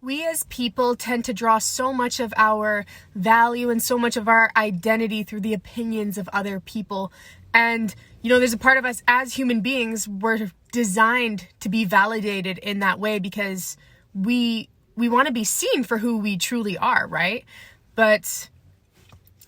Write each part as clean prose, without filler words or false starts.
We as people tend to draw so much of our value and so much of our identity through the opinions of other people. And, there's a part of us as human beings, we're designed to be validated in that way because we want to be seen for who we truly are, right? But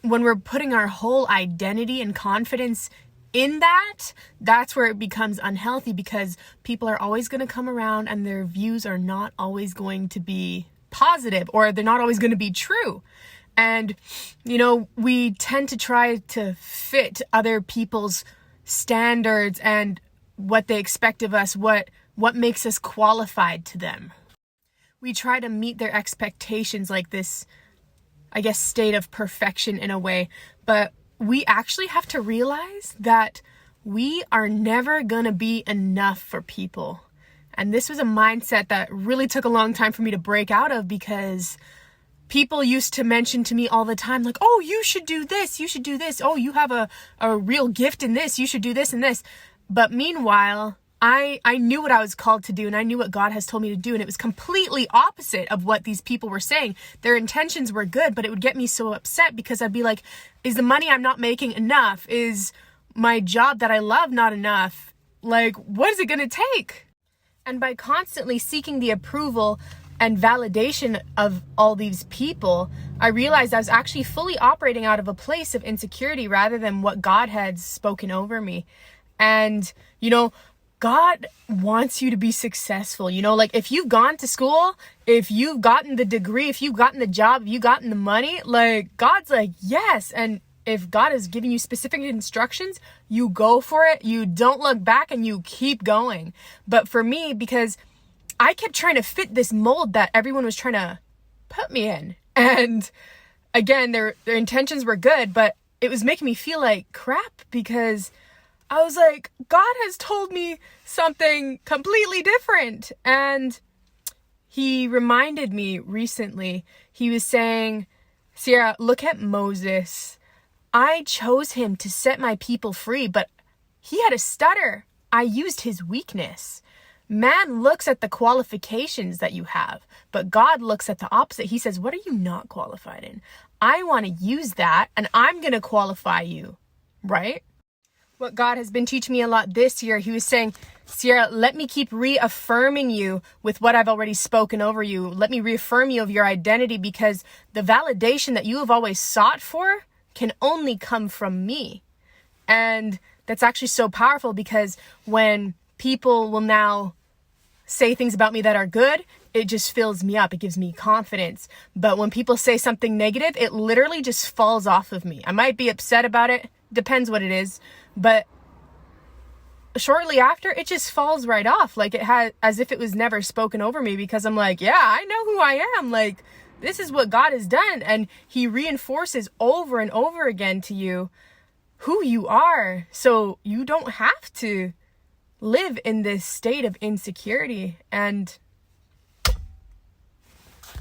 when we're putting our whole identity and confidence in that's where it becomes unhealthy, because people are always going to come around and their views are not always going to be positive, or they're not always going to be true. And, we tend to try to fit other people's standards and what they expect of us, what makes us qualified to them. We try to meet their expectations, like this, I guess, state of perfection in a way. But we actually have to realize that we are never going to be enough for people. And this was a mindset that really took a long time for me to break out of, because people used to mention to me all the time, like, oh, you should do this, you should do this. Oh, you have a real gift in this, you should do this and this. But meanwhile, I knew what I was called to do, and I knew what God has told me to do, and it was completely opposite of what these people were saying. Their intentions were good, but it would get me so upset, because I'd be like, is the money I'm not making enough? Is my job that I love not enough? Like, what is it going to take? And by constantly seeking the approval and validation of all these people, I realized I was actually fully operating out of a place of insecurity rather than what God had spoken over me. And, God wants you to be successful. Like, if you've gone to school, if you've gotten the degree, if you've gotten the job, if you've gotten the money, like, God's like, yes. And if God is giving you specific instructions, you go for it. You don't look back and you keep going. But for me, because I kept trying to fit this mold that everyone was trying to put me in. And again, their intentions were good, but it was making me feel like crap, because I was like, God has told me something completely different. And he reminded me recently, he was saying, Sierra, look at Moses. I chose him to set my people free, but he had a stutter. I used his weakness. Man looks at the qualifications that you have, but God looks at the opposite. He says, what are you not qualified in? I want to use that, and I'm going to qualify you, right? What God has been teaching me a lot this year, he was saying, Sierra, let me keep reaffirming you with what I've already spoken over you. Let me reaffirm you of your identity, because the validation that you have always sought for can only come from me. And that's actually so powerful, because when people will now say things about me that are good, it just fills me up. It gives me confidence. But when people say something negative, it literally just falls off of me. I might be upset about it. Depends what it is. But shortly after, it just falls right off. Like, it has, as if it was never spoken over me, because I'm like, yeah, I know who I am. Like, this is what God has done. And he reinforces over and over again to you who you are. So you don't have to live in this state of insecurity. And